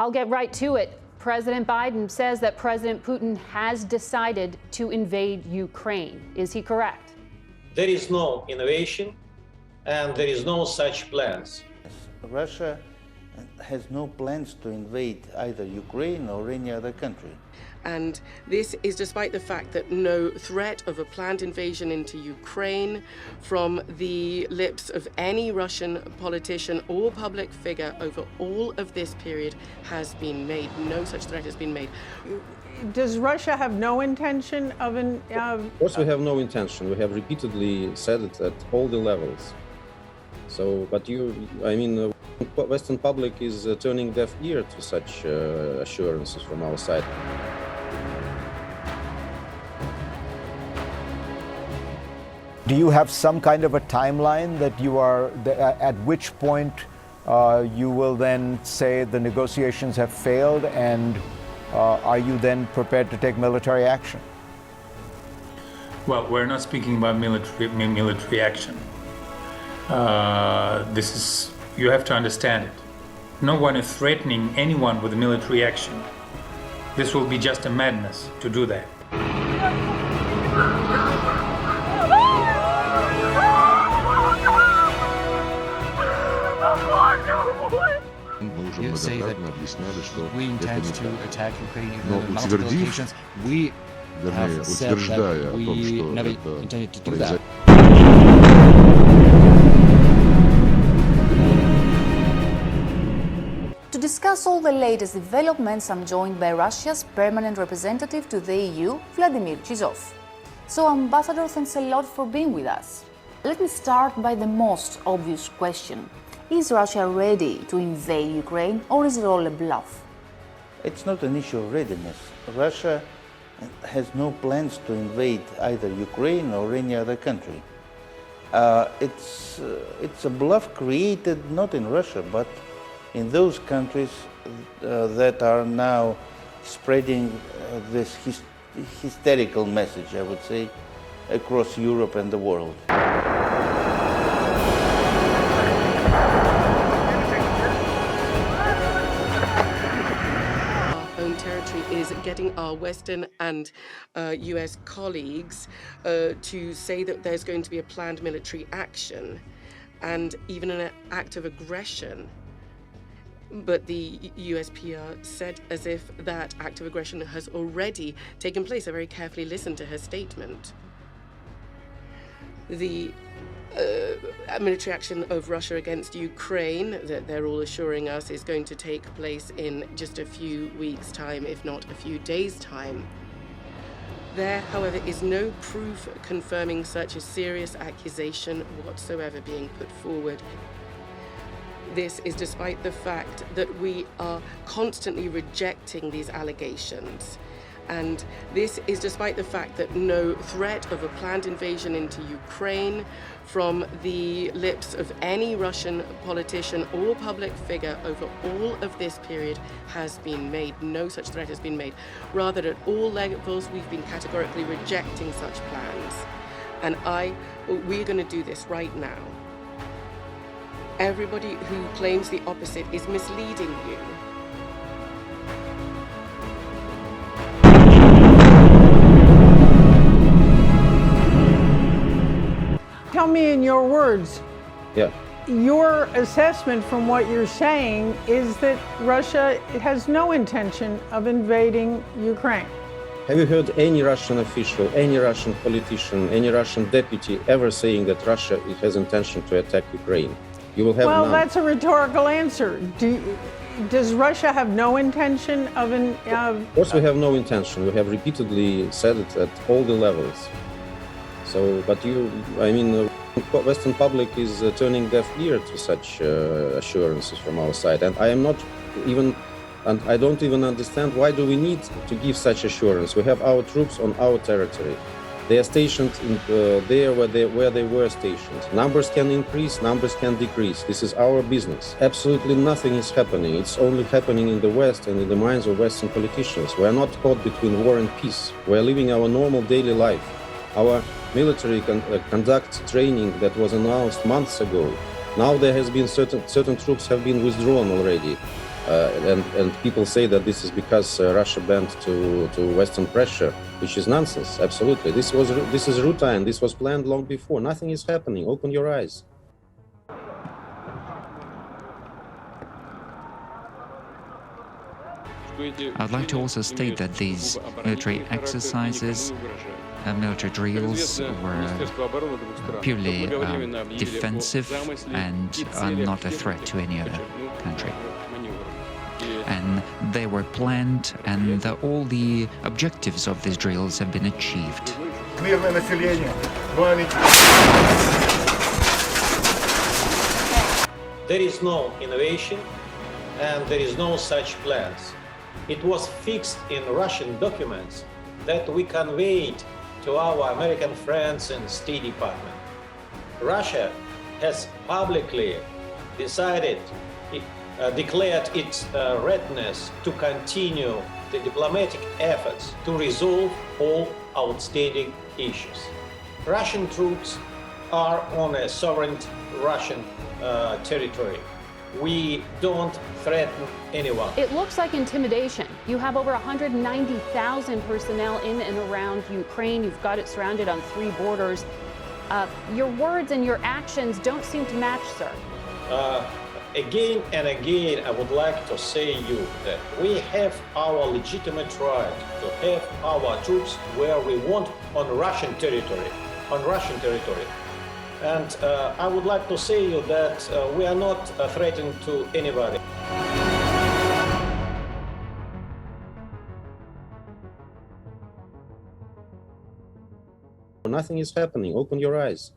I'll get right to it. President Biden says that President Putin has decided to invade Ukraine. Is he correct? There is no innovation and there is no such plans. Russia has no plans to invade either Ukraine or any other country. And this is despite the fact that no threat of a planned invasion into Ukraine from the lips of any Russian politician or public figure over all of this period has been made. No such threat has been made. Does Russia have no intention of Of course, we have no intention. We have repeatedly said it at all the levels. So, but Western public is turning deaf ear to such assurances from our side. Do you have some kind of a timeline that you are, at which point you will then say the negotiations have failed, and are you then prepared to take military action? Well, we're not speaking about military action. You have to understand it. No one is threatening anyone with military action. This will be just a madness to do that. You say that we intend to attack Ukraine on multiple occasions. We have said that we never intended to do that. To discuss all the latest developments, I'm joined by Russia's permanent representative to the EU, Vladimir Chizhov. So, Ambassador, thanks a lot for being with us. Let me start by the most obvious question. Is Russia ready to invade Ukraine, or is it all a bluff? It's not an issue of readiness. Russia has no plans to invade either Ukraine or any other country. It's a bluff created not in Russia, but in those countries that are now spreading this hysterical message, I would say, across Europe and the world. Is getting our Western and US colleagues to say that there's going to be a planned military action and even an act of aggression. But the USPR said as if that act of aggression has already taken place. I very carefully listened to her statement. The military action of Russia against Ukraine that they're all assuring us is going to take place in just a few weeks' time, if not a few days' time. There, however, is no proof confirming such a serious accusation whatsoever being put forward. This is despite the fact that we are constantly rejecting these allegations. And this is despite the fact that no threat of a planned invasion into Ukraine from the lips of any Russian politician or public figure over all of this period has been made. No such threat has been made. Rather, at all levels, we've been categorically rejecting such plans. And we're going to do this right now. Everybody who claims the opposite is misleading you. Tell me in your words. Yeah. Your assessment from what you're saying is that Russia has no intention of invading Ukraine. Have you heard any Russian official, any Russian politician, any Russian deputy ever saying that Russia has intention to attack Ukraine? You will have Well, none. that's a rhetorical answer. Does Russia have no intention of... Of course, we have no intention. We have repeatedly said it at all the levels. So, but Western public is turning deaf ear to such assurances from our side, and I don't even understand why do we need to give such assurance. We have our troops on our territory. They are stationed there where they were stationed. Numbers can increase, numbers can decrease. This is our business. Absolutely nothing is happening. It's only happening in the West and in the minds of Western politicians. We are not caught between war and peace. We are living our normal daily life. Our military conduct training that was announced months ago. Now there has been certain troops have been withdrawn already. And people say that this is because Russia bent to Western pressure, which is nonsense. Absolutely, this is routine. This was planned long before. Nothing is happening. Open your eyes. I'd like to also state that these military exercises, military drills were purely defensive and are not a threat to any other country. And they were planned, and all the objectives of these drills have been achieved. There is no innovation and there is no such plans. It was fixed in Russian documents that we conveyed to our American friends in State Department. Russia has publicly declared its readiness to continue the diplomatic efforts to resolve all outstanding issues. Russian troops are on a sovereign Russian territory. We don't threaten anyone. It looks like intimidation. You have over 190,000 personnel in and around Ukraine. You've got it surrounded on 3 borders. Your words and your actions don't seem to match, sir. Again and again, I would like to say you that we have our legitimate right to have our troops where we want on Russian territory. And I would like to say you that we are not threatening to anybody. Nothing is happening. Open your eyes.